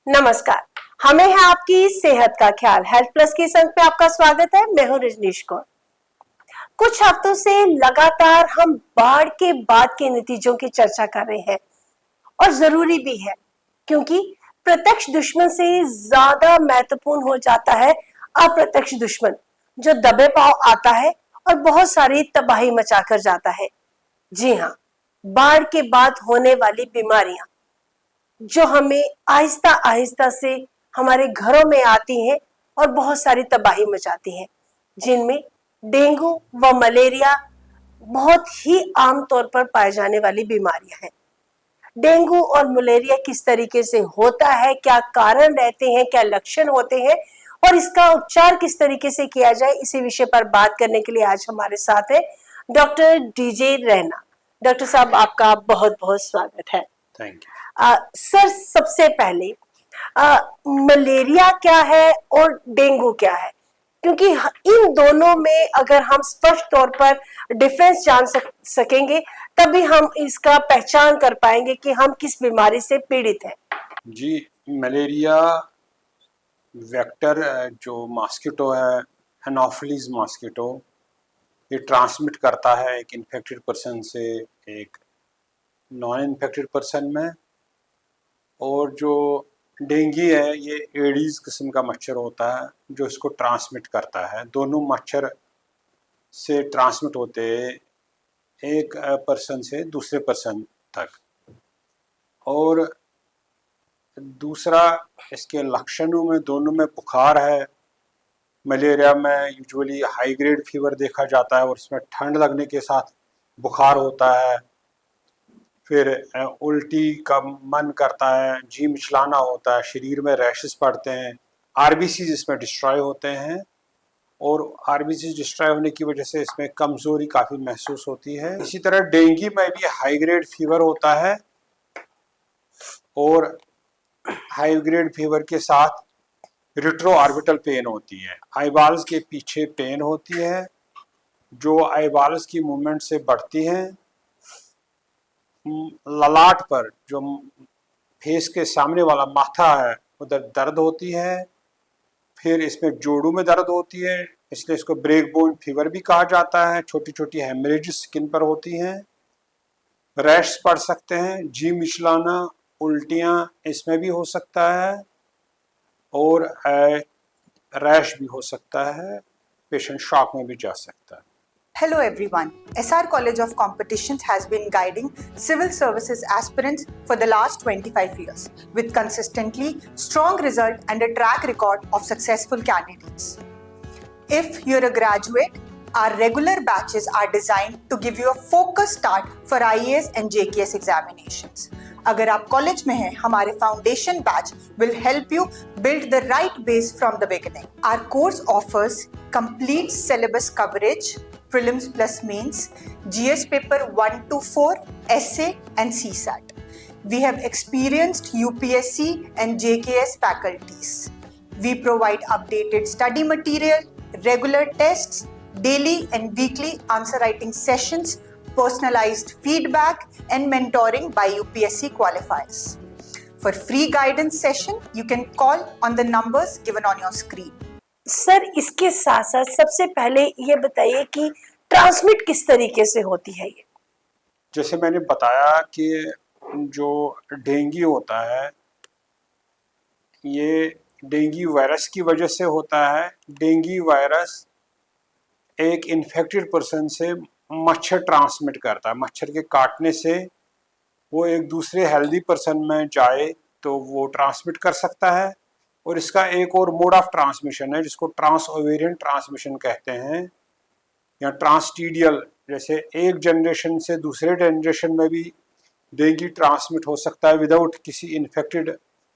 नमस्कार। हमें है आपकी सेहत का ख्याल हेल्थ प्लस की संग में आपका स्वागत है। मैं हूं रजनीश कौर। कुछ हफ्तों से लगातार हम बाढ़ के बाद के नतीजों की चर्चा कर रहे हैं और जरूरी भी है, क्योंकि प्रत्यक्ष दुश्मन से ज्यादा महत्वपूर्ण हो जाता है अप्रत्यक्ष दुश्मन, जो दबे पांव आता है और बहुत सारी तबाही मचा कर जाता है। जी हाँ, बाढ़ के बाद होने वाली बीमारियां जो हमें आहिस्ता आहिस्ता से हमारे घरों में आती हैं और बहुत सारी तबाही मचाती हैं, जिनमें डेंगू व मलेरिया बहुत ही आम तौर पर पाए जाने वाली बीमारियां हैं। डेंगू और मलेरिया किस तरीके से होता है, क्या कारण रहते हैं, क्या लक्षण होते हैं और इसका उपचार किस तरीके से किया जाए, इसी विषय पर बात करने के लिए आज हमारे साथ है डॉक्टर डीजे रैना। डॉक्टर साहब, आपका बहुत बहुत स्वागत है। Thank you. सर, सबसे पहले मलेरिया क्या है और डेंगू क्या है, क्योंकि इन दोनों में अगर हम स्पष्ट तौर पर डिफरेंस जान सकेंगे तभी हम इसका पहचान कर पाएंगे कि हम किस बीमारी से पीड़ित हैं। जी, मलेरिया वेक्टर जो मॉस्किटो है, एनोफिलीज मॉस्किटो, ये ट्रांसमिट करता है एक इन्फेक्टेड पर्सन से एक नॉन इन्फेक्टेड पर्सन में। और जो डेंगू है, ये एडीज किस्म का मच्छर होता है जो इसको ट्रांसमिट करता है। दोनों मच्छर से ट्रांसमिट होते एक पर्सन से दूसरे पर्सन तक। और दूसरा, इसके लक्षणों में दोनों में बुखार है। मलेरिया में यूजुअली हाई ग्रेड फीवर देखा जाता है और इसमें ठंड लगने के साथ बुखार होता है। फिर उल्टी का मन करता है, जी मिचलाना होता है, शरीर में रैशेस पड़ते हैं, आरबीसी इसमें डिस्ट्रॉय होते हैं और आरबीसी डिस्ट्रॉय होने की वजह से इसमें कमजोरी काफ़ी महसूस होती है। इसी तरह डेंगू में भी हाई ग्रेड फीवर होता है और हाई ग्रेड फीवर के साथ रिट्रो ऑर्बिटल पेन होती है। आईबॉल्स के पीछे पेन होती है जो आईबॉल्स की मूवमेंट से बढ़ती है। ललाट पर, जो फेस के सामने वाला माथा है, उधर दर्द होती है। फिर इसमें जोड़ों में दर्द होती है, इसलिए इसको ब्रेक बोन फीवर भी कहा जाता है। छोटी छोटी हेमरेज स्किन पर होती हैं। रैश पड़ सकते हैं, जी मिचलाना, उल्टियाँ इसमें भी हो सकता है और रैश भी हो सकता है। पेशेंट शॉक में भी जा सकता है। Hello everyone. SR College of Competitions has been guiding civil services aspirants for the last 25 years with consistently strong result and a track record of successful candidates. If you're a graduate, our regular batches are designed to give you a focused start for IAS and JKS examinations. अगर आप college में हैं, हमारे foundation batch will help you build the right base from the beginning. Our course offers complete syllabus coverage, prelims plus mains, GS paper 1 to 4, essay and CSAT. We have experienced UPSC and JKS faculties. We provide updated study material, regular tests, daily and weekly answer writing sessions, personalized feedback and mentoring by UPSC qualifiers. For free guidance session, you can call on the numbers given on your screen. Sir, इसके साथ साथ सबसे पहले ये बताइए कि transmit किस तरीके से होती है ये। जैसे मैंने बताया कि जो डेंगू होता है, ये डेंगू वायरस की वजह से होता है। डेंगू वायरस एक इन्फेक्टेड पर्सन से मच्छर ट्रांसमिट करता है। मच्छर के काटने से वो एक दूसरे हेल्दी पर्सन में जाए तो वो ट्रांसमिट कर सकता है। और इसका एक और मोड ऑफ ट्रांसमिशन है जिसको ट्रांस ओवेरियन ट्रांसमिशन कहते हैं या ट्रांसटीडियल। जैसे एक जनरेशन से दूसरे जनरेशन में भी डेंगू ट्रांसमिट हो सकता है विदाउट किसी इन्फेक्टेड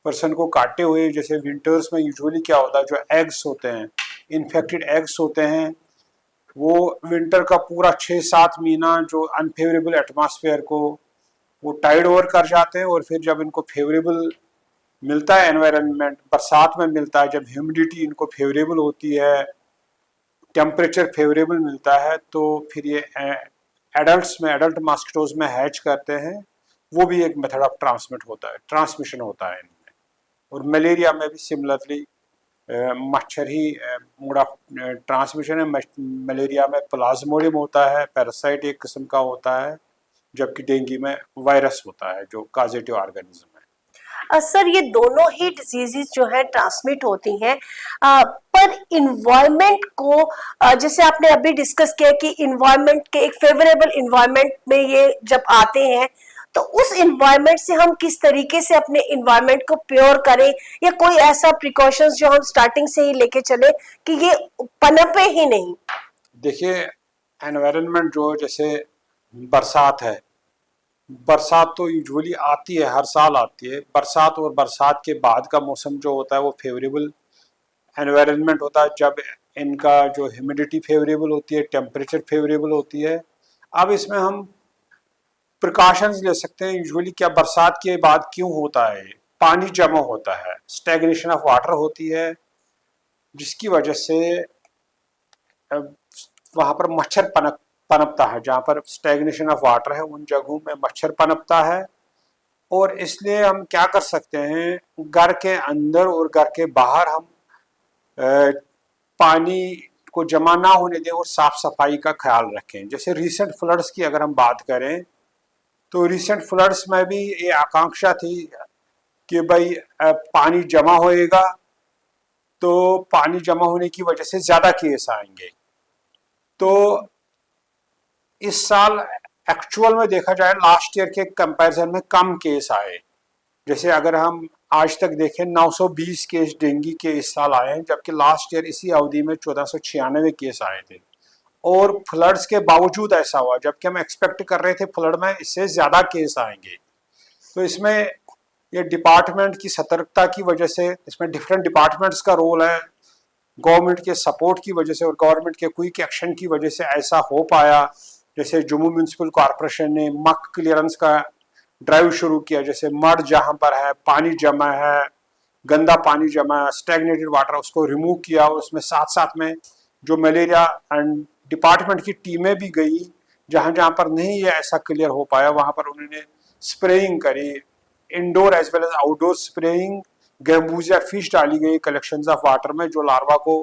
पर्सन को काटे हुए। जैसे विंटर्स में यूजुअली क्या होता है, जो एग्स होते हैं, इन्फेक्टेड एग्स होते हैं, वो विंटर का पूरा 6-7 महीना जो अनफेवरेबल एटमॉस्फेयर को वो टाइड ओवर कर जाते हैं। और फिर जब इनको फेवरेबल मिलता है एनवायरनमेंट, बरसात में मिलता है, जब ह्यूमिडिटी इनको फेवरेबल होती है, टेम्परेचर फेवरेबल मिलता है, तो फिर ये एडल्ट्स में, एडल्ट मॉस्किटोज में हैच करते हैं। वो भी एक मेथड ऑफ ट्रांसमिशन होता है इनमें। और मलेरिया में भी सिमिलरली मच्छर ही मोड ऑफ ट्रांसमिशन है। मलेरिया में प्लाज्मोडियम होता है, पैरासाइट एक किस्म का होता है, जबकि डेंगू में वायरस होता है जो काजेटिव ऑर्गेनिज्म है। सर ये दोनों ही डिजीजेस जो है ट्रांसमिट होती हैं, पर इन्वायरमेंट को जैसे आपने अभी डिस्कस किया कि इन्वायरमेंट के एक फेवरेबल इन्वायरमेंट में ये जब आते हैं तो उस इन्वायरमेंट से हम किस तरीके से अपने इन्वायरमेंट को प्योर करें, या कोई ऐसा प्रिकॉशंस जो हम स्टार्टिंग से ही लेके चले कि ये पनपे ही नहीं। देखिए एनवायरनमेंट जो जैसे बरसात है, बरसात तो यूजुअली आती है, हर साल आती है। बरसात और बरसात के बाद का मौसम जो होता है वो फेवरेबल एनवायरनमेंट होता है, जब इनका जो ह्यूमिडिटी फेवरेबल होती है, टेम्परेचर फेवरेबल होती है। अब इसमें हम प्रिकॉशंस ले सकते हैं। यूजुअली क्या बरसात के बाद क्यों होता है, पानी जमा होता है, स्टैग्नेशन ऑफ वाटर होती है, जिसकी वजह से वहाँ पर मच्छर पनपता है। जहाँ पर स्टैग्नेशन ऑफ वाटर है उन जगहों में मच्छर पनपता है। और इसलिए हम क्या कर सकते हैं, घर के अंदर और घर के बाहर हम पानी को जमा ना होने दें और साफ सफाई का ख्याल रखें। जैसे रीसेंट फ्लड्स की अगर हम बात करें तो रीसेंट फ्लड्स में भी ये आकांक्षा थी कि भाई पानी जमा होएगा तो पानी जमा होने की वजह से ज़्यादा केस आएंगे। तो इस साल एक्चुअल में देखा जाए लास्ट ईयर के कंपैरिजन में कम केस आए। जैसे अगर हम आज तक देखें 920 केस डेंगू के इस साल आए हैं, जबकि लास्ट ईयर इसी अवधि में 1496 केस आए थे। और फ्लड्स के बावजूद ऐसा हुआ, जबकि हम एक्सपेक्ट कर रहे थे फ्लड में इससे ज़्यादा केस आएंगे। तो इसमें ये डिपार्टमेंट की सतर्कता की वजह से, इसमें डिफरेंट डिपार्टमेंट्स का रोल है, गवर्नमेंट के सपोर्ट की वजह से और गवर्नमेंट के क्विक एक्शन की वजह से ऐसा हो पाया। जैसे जम्मू म्यूनसिपल कॉरपोरेशन ने मक क्लियरेंस का ड्राइव शुरू किया। जैसे मड जहाँ पर है, पानी जमा है, गंदा पानी जमा है, स्टैग्नेटेड वाटर, उसको रिमूव किया। और उसमें साथ साथ में जो मलेरिया एंड डिपार्टमेंट की टीमें भी गई, जहाँ जहाँ पर नहीं ये ऐसा क्लियर हो पाया वहाँ पर उन्होंने स्प्रेइंग करी, indoor as well as outdoor spraying. Gambusia fish डाली गई कलेक्शंस ऑफ वाटर में जो लार्वा को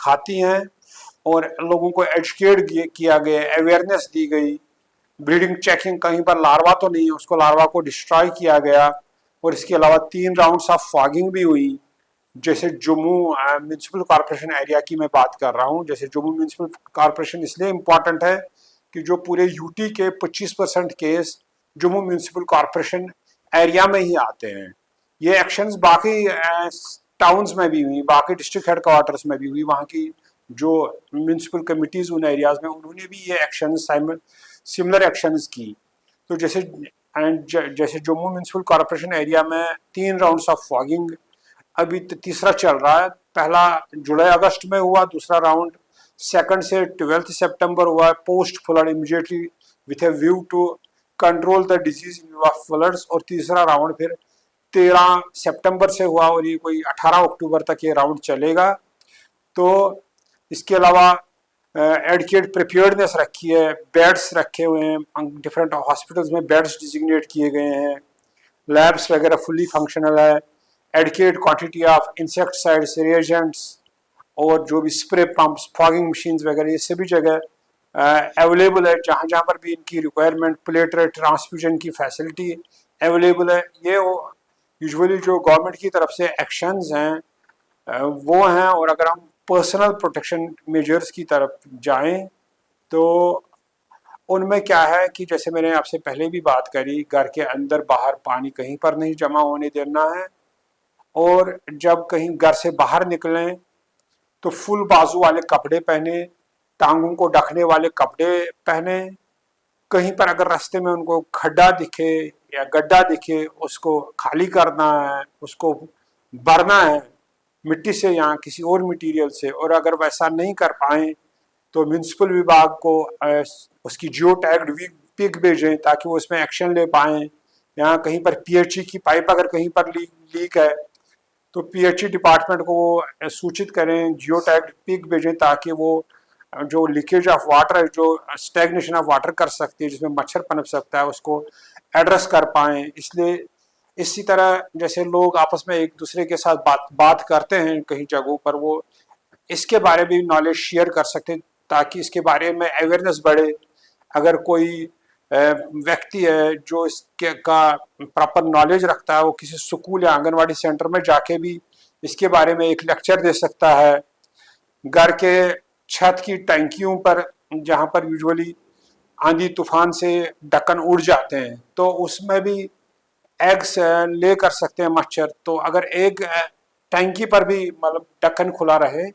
खाती हैं, और लोगों को एजुकेट किया गया, अवेयरनेस दी गई। ब्रीडिंग चेकिंग, कहीं पर लार्वा तो नहीं है, उसको लार्वा को डिस्ट्रॉय किया गया। और इसके अलावा 3 राउंड्स ऑफ फॉगिंग भी हुई। जैसे जम्मू म्यूनसिपल कॉरपोरेशन एरिया की मैं बात कर रहा हूँ। जैसे जम्मू म्यूनसिपल कॉरपोरेशन इसलिए इम्पॉर्टेंट है कि जो पूरे यूटी के 25% case Jammu municipal corporation area में ही आते हैं। ये एक्शंस बाकी टाउन्स में भी हुई, बाकी डिस्ट्रिक्ट हेडक्वार्टर्स में भी हुई। वहाँ की जो म्यूनसिपल कमिटीज़ उन एरियाज़ में, उन्होंने भी ये एक्शन सिमिलर एक्शंस की। तो जैसे जम्मू म्यूनसिपल कॉरपोरेशन एरिया में 3 राउंड्स ऑफ फॉगिंग, अभी तीसरा चल रहा है। पहला जुलाई अगस्त में हुआ, दूसरा राउंड 2 से 12 सितंबर हुआ, post flood immediately with a view to control the disease in floods. और तीसरा राउंड फिर 13 सितंबर से हुआ और ये कोई 18 अक्टूबर तक ये राउंड चलेगा। तो इसके अलावा एडुकेट प्रिपेयर्डनेस रखी है, बेड्स रखे हुए हैं, डिफरेंट हॉस्पिटल्स में बेड्स डिजिग्नेट किए गए हैं, लैब्स वगैरह फुल्ली फंक्शनल है। Adequate quantity of insecticides, reagents और जो भी स्प्रे पंप्स, फॉगिंग मशीन्स वगैरह ये सभी जगह अवेलेबल है। जहाँ जहाँ पर भी इनकी रिक्वायरमेंट, प्लेटलेट ट्रांसफ्यूजन की फैसिलिटी अवेलेबल है। ये यूजुअली जो गवर्नमेंट की तरफ से एक्शंस हैं वो हैं। और अगर हम पर्सनल प्रोटेक्शन मेजर्स की तरफ जाएं तो उनमें क्या है कि जैसे मैंने आपसे पहले भी बात करी, घर के अंदर बाहर पानी कहीं पर नहीं जमा होने देना है। और जब कहीं घर से बाहर निकलें तो फुल बाजू वाले कपड़े पहने, टांगों को ढकने वाले कपड़े पहने। कहीं पर अगर रास्ते में उनको खड्डा दिखे या गड्ढा दिखे, उसको खाली करना है, उसको भरना है मिट्टी से या किसी और मटेरियल से। और अगर वैसा नहीं कर पाएँ तो म्यूनसिपल विभाग को उसकी जियो टैग्ड पिक भेजें ताकि वो इसमें एक्शन ले पाएँ। यहाँ कहीं पर पीएचई की पाइप अगर कहीं पर लीक है तो पीएचई डिपार्टमेंट को वो सूचित करें, जियो टैग्ड पिक भेजें ताकि वो जो लीकेज ऑफ वाटर, जो स्टैग्नेशन ऑफ वाटर कर सकती है, जिसमें मच्छर पनप सकता है, उसको एड्रेस कर पाएँ। इसलिए इसी तरह जैसे लोग आपस में एक दूसरे के साथ बात करते हैं कहीं जगहों पर, वो इसके बारे में भी नॉलेज शेयर कर सकते हैं ताकि इसके बारे में अवेयरनेस बढ़े। अगर कोई व्यक्ति है जो इसके का प्रॉपर नॉलेज रखता है, वो किसी स्कूल या आंगनवाड़ी सेंटर में जाके भी इसके बारे में एक लेक्चर दे सकता है। घर के छत की टंकियों पर जहाँ पर यूजुअली आंधी तूफान से ढक्कन उड़ जाते हैं, तो उसमें भी एग्स ले कर सकते हैं मच्छर। तो अगर एक टंकी पर भी मतलब ढक्कन खुला रहे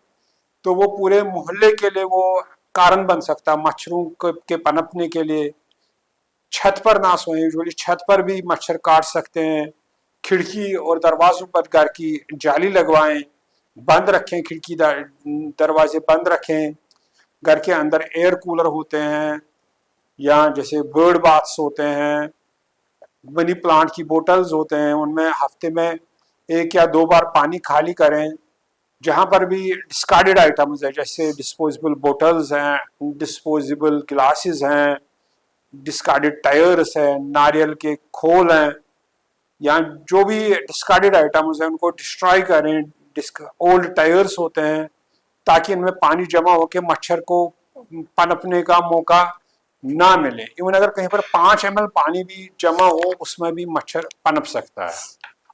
तो वो पूरे मोहल्ले के लिए वो कारण बन सकता है मच्छरों के पनपने के लिए। छत पर ना सोएं, यूजुअली छत पर भी मच्छर काट सकते हैं। खिड़की और दरवाजों पर घर की जाली लगवाएं, बंद रखें, खिड़की दरवाजे बंद रखें। घर के अंदर एयर कूलर होते हैं या जैसे बर्ड बाथ्स होते हैं, मनी प्लांट की बोतल्स होते हैं, उनमें हफ्ते में 1 या 2 बार पानी खाली करें। जहाँ पर भी डिस्कार्डेड आइटम्स है जैसे डिस्पोजेबल बोतल्स हैं, डिस्पोजेबल ग्लासेस हैं, डिस्कार्डेड टायर्स हैं, नारियल के खोल हैं, या जो भी डिस्कार्डेड आइटम्स हैं उनको डिस्ट्रॉय करें। ओल्ड टायर्स होते हैं ताकि इनमें पानी जमा होकर मच्छर को पनपने का मौका ना मिले। इवन अगर कहीं पर 5 ml पानी भी जमा हो उसमें भी मच्छर पनप सकता है।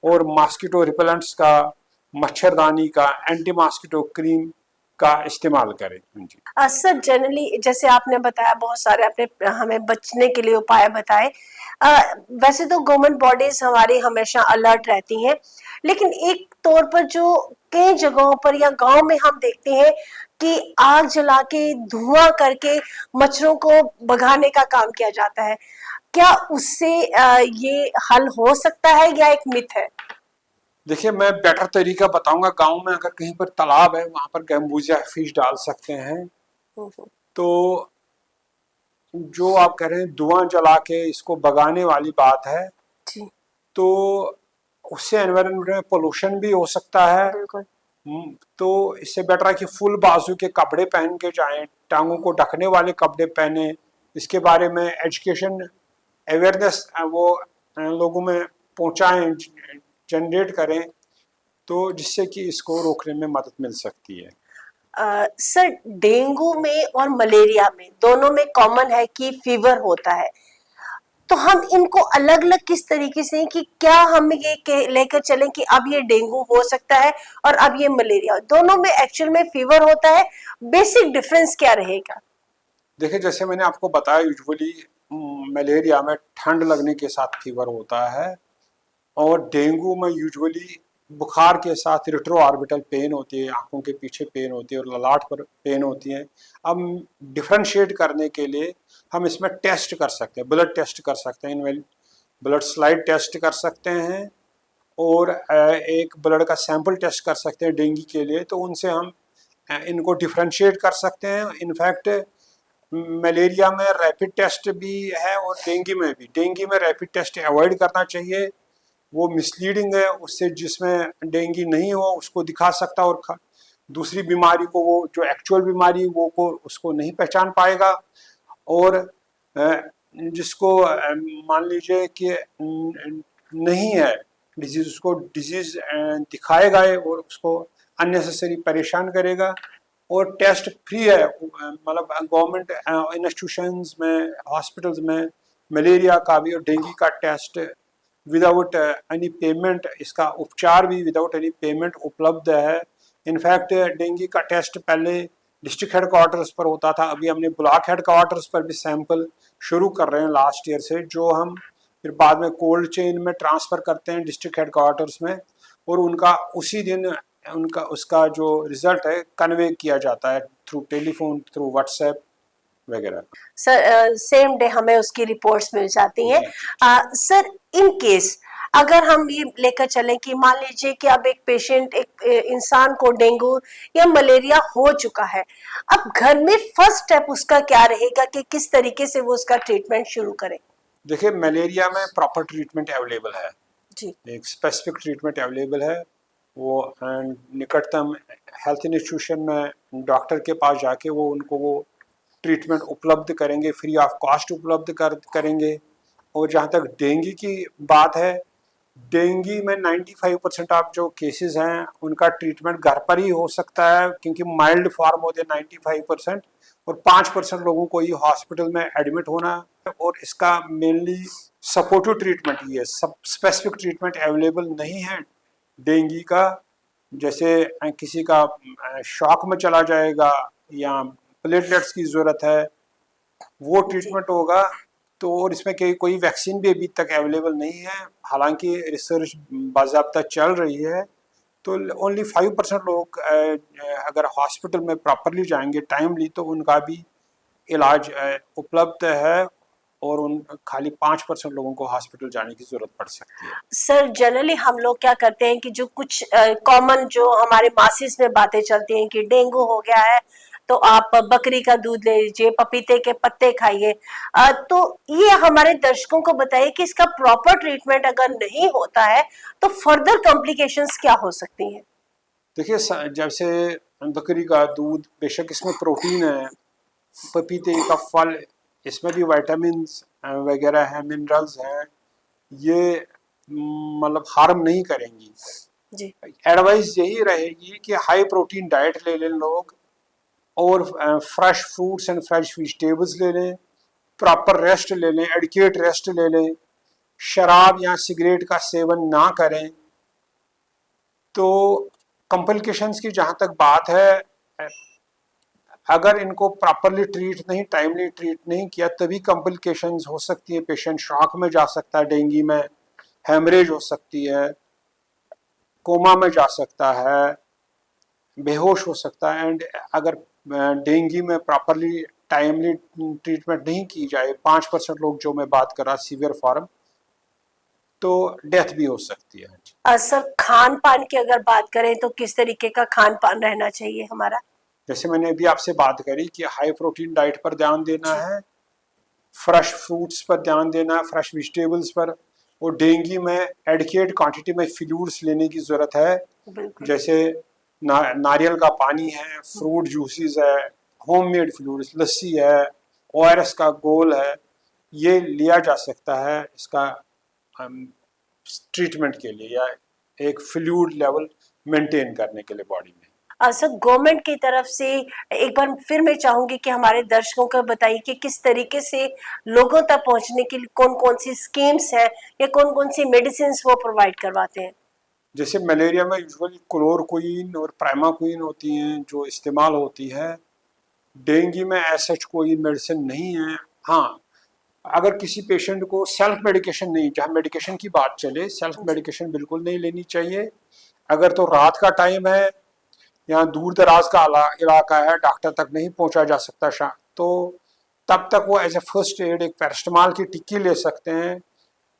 और मॉस्किटो रिपेलेंट्स का, मच्छरदानी का, एंटी मॉस्किटो क्रीम का इस्तेमाल करें। जी सर, जनरली जैसे आपने बताया बहुत सारे आपने हमें बचने के लिए उपाय बताए। वैसे तो गवर्नमेंट बॉडीज हमारी हमेशा अलर्ट रहती हैं, लेकिन एक तौर पर जो कई जगहों पर या गांव में हम देखते हैं कि आग जला के धुआं करके मच्छरों को भगाने का काम किया जाता है। क्या उससे ये हल हो सकता है या एक मिथ है? देखिए, मैं बेटर तरीका बताऊंगा। गांव में अगर कहीं पर तालाब है वहां पर गैम्बूसिया फिश डाल सकते हैं। तो जो आप कह रहे हैं धुआं जला के इसको भगाने वाली बात है, जी। तो उससे एनवायरनमेंट में पोल्यूशन भी हो सकता है। बिल्कुल। तो इससे बेटर है कि फुल बाजू के कपड़े पहन के जाएं, टांगों को ढकने वाले कपड़े पहने। इसके बारे में एजुकेशन अवेयरनेस वो लोगों में पहुंचाएं, जनरेट करें, तो जिससे कि इसको रोकने में मदद मिल सकती है। सर, डेंगू में और मलेरिया में दोनों में कॉमन है कि फीवर होता है, तो हम इनको अलग अलग किस तरीके से, कि क्या हम ये लेकर चलें कि अब ये डेंगू हो सकता है और अब ये मलेरिया, दोनों में एक्चुअल में फीवर होता है, बेसिक डिफरेंस क्या रहेगा? देखिए, जैसे मैंने आपको बताया, यूजुअली मलेरिया में ठंड लगने के साथ फीवर होता है और डेंगू में यूजुअली बुखार के साथ रेट्रो ऑर्बिटल पेन होती है, आंखों के पीछे पेन होती है और ललाट पर पेन होती है। अब डिफ्रेंशिएट करने के लिए हम इसमें टेस्ट कर सकते हैं, ब्लड टेस्ट कर सकते हैं, ब्लड स्लाइड टेस्ट कर सकते हैं और एक ब्लड का सैंपल टेस्ट कर सकते हैं डेंगू के लिए। तो उनसे हम इनको डिफ्रेंशिएट कर सकते हैं। इनफैक्ट मलेरिया में रैपिड टेस्ट भी है और डेंगू में भी। डेंगू में रैपिड टेस्ट अवॉइड करना चाहिए, वो मिसलीडिंग है। उससे जिसमें डेंगू नहीं हो उसको दिखा सकता और दूसरी बीमारी को, वो जो एक्चुअल बीमारी वो को उसको नहीं पहचान पाएगा। और जिसको मान लीजिए कि नहीं है डिजीज, उसको डिजीज दिखाएगा और उसको अननेसेसरी परेशान करेगा। और टेस्ट फ्री है, मतलब गवर्नमेंट इंस्टीट्यूशंस में, हॉस्पिटल्स में मलेरिया का भी और डेंगू का टेस्ट विदाउट एनी पेमेंट, इसका उपचार भी विदाउट एनी पेमेंट उपलब्ध है। इनफैक्ट डेंगू का टेस्ट पहले डिस्ट्रिक्ट हेडक्वार्टर्स पर होता था, अभी हमने ब्लॉक हेडक्वार्टर्स पर भी सैंपल शुरू कर रहे हैं लास्ट ईयर से, जो हम फिर बाद में कोल्ड चेन में ट्रांसफ़र करते हैं डिस्ट्रिक्ट हेडक्वार्टर्स में, और उनका उसी दिन उसका जो रिजल्ट है कन्वे किया जाता है थ्रू टेलीफोन, थ्रू व्हाट्सएप वगैरह। सर, सेम डे हमें उसकी रिपोर्ट्स मिल जाती हैं। सर, इन केस अगर हम ये लेकर चलें कि मान लीजिए कि अब एक पेशेंट, एक इंसान को डेंगू या मलेरिया हो चुका है, अब घर में फर्स्ट स्टेप उसका क्या रहेगा कि किस तरीके से वो उसका ट्रीटमेंट शुरू करे? देखिए, मलेरिया में प्रॉपर ट्रीटमेंट अवेलेबल है जी। एक स्पेसिफिक ट्रीटमेंट अवेलेबल है। वो निकटतम हेल्थ इंस्टीट्यूशन में डॉक्टर के पास जाके वो उनको वो ट्रीटमेंट उपलब्ध करेंगे, फ्री ऑफ कॉस्ट उपलब्ध करेंगे। और जहाँ तक डेंगू की बात है, डेंगू में 95% आप जो केसेस हैं उनका ट्रीटमेंट घर पर ही हो सकता है, क्योंकि माइल्ड फॉर्म होते हैं 95%, और 5% लोगों को ही हॉस्पिटल में एडमिट होना है। और इसका मेनली सपोर्टिव ट्रीटमेंट ही है, सब स्पेसिफिक ट्रीटमेंट अवेलेबल नहीं है डेंगू का। जैसे किसी का शॉक में चला जाएगा या प्लेटलेट्स की ज़रूरत है, वो ट्रीटमेंट होगा। तो और इसमें कोई वैक्सीन भी अभी तक अवेलेबल नहीं है, हालांकि रिसर्च बाज़ाब्ता चल रही है। तो ओनली 5% लोग अगर हॉस्पिटल में प्रॉपरली जाएंगे टाइमली तो उनका भी इलाज उपलब्ध है, और उन खाली 5% लोगों को हॉस्पिटल जाने की जरूरत पड़ सकती है। सर जनरली हम लोग क्या करते हैं कि जो कुछ कॉमन जो हमारे मासिस में बातें चलती हैं कि डेंगू हो गया है तो आप बकरी का दूध ले लीजिए, पपीते के पत्ते खाइए। तो ये हमारे दर्शकों को बताइए कि इसका प्रॉपर ट्रीटमेंट अगर नहीं होता है तो फर्दर कॉम्प्लिकेशंस क्या हो सकती हैं? देखिए, जैसे बकरी का दूध, बेशक इसमें प्रोटीन है, पपीते का फल, इसमें भी विटामिन वगैरह हैं, मिनरल्स हैं, ये मतलब हार्म नहीं करेंगी जी। एडवाइस यही रहेगी कि हाई प्रोटीन डाइट ले लें लोग, और fresh fruits and fresh vegetables ले लें, प्रॉपर रेस्ट ले लें, एडिक्वेट रेस्ट ले लें, शराब या सिगरेट का सेवन ना करें। तो कॉम्प्लिकेशंस की जहाँ तक बात है, अगर इनको प्रॉपरली टाइमली ट्रीट नहीं किया तभी कॉम्प्लिकेशंस हो सकती है। पेशेंट शॉक में जा सकता है, डेंगू में हेमरेज हो सकती है, कोमा में जा सकता है, बेहोश हो सकता है। एंड अगर डेंगू में प्रॉपरली टाइमली ट्रीटमेंट नहीं की जाए, 5% लोग जो मैं बात कर रहा सीवियर फॉर्म, तो डेथ भी हो सकती है। सर खान पान की अगर बात करें तो किस तरीके का खान पान रहना चाहिए हमारा? जैसे मैंने अभी आपसे बात करी कि हाई प्रोटीन डाइट पर ध्यान देना है, फ्रेश फ्रूट्स पर ध्यान देना है, फ्रेश वेजिटेबल्स पर, और डेंगू में एडिक्वेट क्वांटिटी में फ्लूइड्स लेने की ज़रूरत है। जैसे नारियल का पानी है, फ्रूट जूसेस है, होममेड फ्लूइड्स, लस्सी है, ओआरएस का घोल है, ये लिया जा सकता है इसका ट्रीटमेंट के लिए या एक फ्लूइड लेवल मेंटेन करने के लिए बॉडी में। सर गवर्नमेंट की तरफ से एक बार फिर मैं चाहूंगी कि हमारे दर्शकों को बताइए कि किस तरीके से लोगों तक पहुंचने के लिए कौन कौन सी स्कीम्स हैं या कौन कौन सी मेडिसिन वो प्रोवाइड करवाते हैं? जैसे मलेरिया में यूजुअली क्लोरोक्विन और प्राइमाक्विन होती हैं जो इस्तेमाल होती है। डेंगू में ऐसा कोई मेडिसिन नहीं है। हाँ, अगर किसी पेशेंट को सेल्फ मेडिकेशन नहीं, जहाँ मेडिकेशन की बात चले, सेल्फ मेडिकेशन बिल्कुल नहीं लेनी चाहिए। अगर तो रात का टाइम है या दूर दराज का इलाका है, डॉक्टर तक नहीं पहुंचा जा सकता, तो तब तक वो एज ए फर्स्ट एड एक पैरास्टामॉल की टिक्की ले सकते हैं,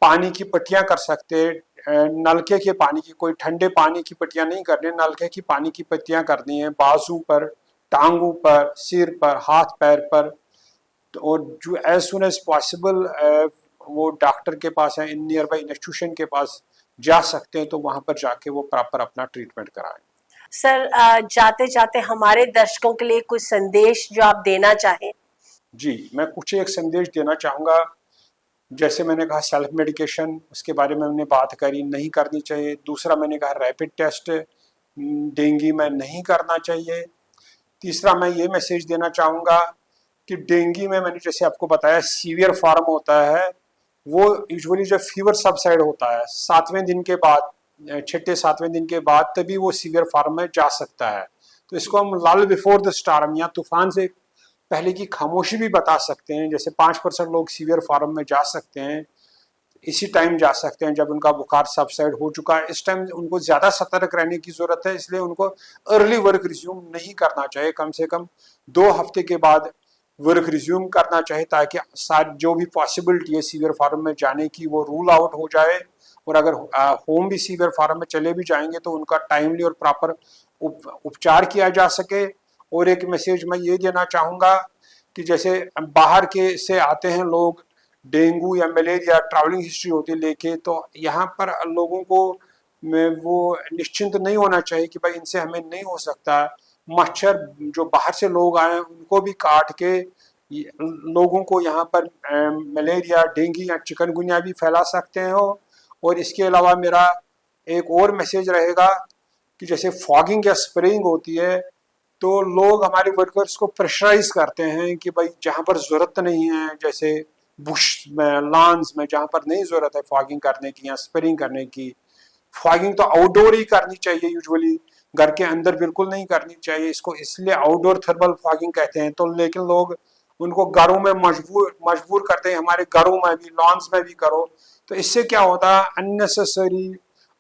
पानी की पट्टियाँ कर सकते हैं। नलके के पानी की, कोई ठंडे पानी की पट्टियाँ नहीं करनी, नलके की पानी की पट्टियाँ करनी है बाजू पर, टांगों पर, सिर पर, हाथ पैर पर। और जो एज सुन एज पॉसिबल वो डॉक्टर के पास है, इन नियर बाई इंस्टीट्यूशन के पास जा सकते हैं, तो वहाँ पर जाके वो प्रॉपर अपना ट्रीटमेंट कराएं। सर जाते जाते हमारे दर्शकों के लिए कुछ संदेश जो आप देना चाहें? जी, मैं कुछ एक संदेश देना चाहूँगा। जैसे मैंने कहा सेल्फ मेडिकेशन, उसके बारे में हमने बात करी, नहीं करनी चाहिए। दूसरा मैंने कहा रैपिड टेस्ट डेंगू में नहीं करना चाहिए। तीसरा मैं ये मैसेज देना चाहूँगा कि डेंगू में मैंने जैसे आपको बताया सीवियर फॉर्म होता है, वो यूजुअली जब फीवर सबसाइड होता है 7वें दिन के बाद, 6-7वें दिन के बाद, तभी वो सीवियर फॉर्म में जा सकता है। तो इसको हम लल बिफोर द स्टार्म या तूफान से पहले की खामोशी भी बता सकते हैं। जैसे 5% लोग सीवियर फॉर्म में जा सकते हैं, इसी टाइम जा सकते हैं जब उनका बुखार सबसाइड हो चुका है। इस टाइम उनको ज़्यादा सतर्क रहने की ज़रूरत है, इसलिए उनको अर्ली वर्क रिज्यूम नहीं करना चाहिए। कम से कम 2 हफ्ते के बाद वर्क रिज्यूम करना चाहिए, ताकि साथ जो भी पॉसिबिलिटी है सीवियर फॉर्म में जाने की वो रूल आउट हो जाए। और अगर होम भी सीवियर फॉर्म में चले भी जाएंगे तो उनका टाइमली और प्रॉपर उपचार किया जा सके। और एक मैसेज मैं ये देना चाहूँगा कि जैसे बाहर के से आते हैं लोग, डेंगू या मलेरिया ट्रैवलिंग हिस्ट्री होती है लेके, तो यहाँ पर लोगों को वो निश्चिंत नहीं होना चाहिए कि भाई इनसे हमें नहीं हो सकता। मच्छर जो बाहर से लोग आए उनको भी काट के लोगों को यहाँ पर मलेरिया, डेंगू या चिकनगुनिया भी फैला सकते हैं। और इसके अलावा मेरा एक और मैसेज रहेगा कि जैसे फॉगिंग या स्प्रेइंग होती है तो लोग हमारे वर्कर्स को प्रेशराइज करते हैं कि भाई जहाँ पर ज़रूरत नहीं है, जैसे बुश में, लॉन्स में, जहाँ पर नहीं ज़रूरत है फॉगिंग करने की या स्प्रेइंग करने की, फॉगिंग तो आउटडोर ही करनी चाहिए यूजुअली, घर के अंदर बिल्कुल नहीं करनी चाहिए। इसको इसलिए आउटडोर थर्मल फॉगिंग कहते हैं। तो लेकिन लोग उनको घरों में मजबूर करते हैं, हमारे घरों में भी, लॉन्स में भी करो। तो इससे क्या होता है, अननेसेसरी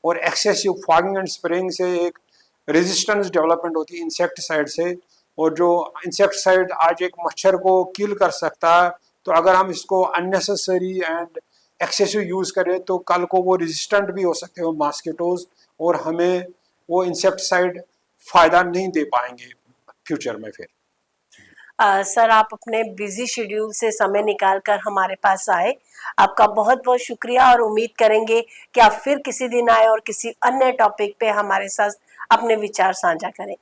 और एक्सेसिव फॉगिंग एंड स्प्रेइंग से एक रेजिस्टेंस डेवलपमेंट होती है इंसेक्टिसाइड से, और जो इंसेक्टिसाइड आज एक मच्छर को किल कर सकता है, तो अगर हम इसको अननेसेसरी एंड एक्सेसिव यूज करें तो कल को वो रेजिस्टेंट भी हो सकते हैं मॉस्किटोज, और हमें वो इंसेक्टिसाइड फायदा नहीं दे पाएंगे फ्यूचर में फिर। सर, आप अपने बिजी शेड्यूल से समय निकालकर हमारे पास आए, आपका बहुत बहुत शुक्रिया, और उम्मीद करेंगे कि आप फिर किसी दिन आए और किसी अन्य टॉपिक पे हमारे साथ अपने विचार साझा करें।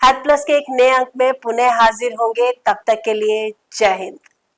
हेल्थ प्लस के एक नए अंक में पुनः हाजिर होंगे, तब तक के लिए जय हिंद।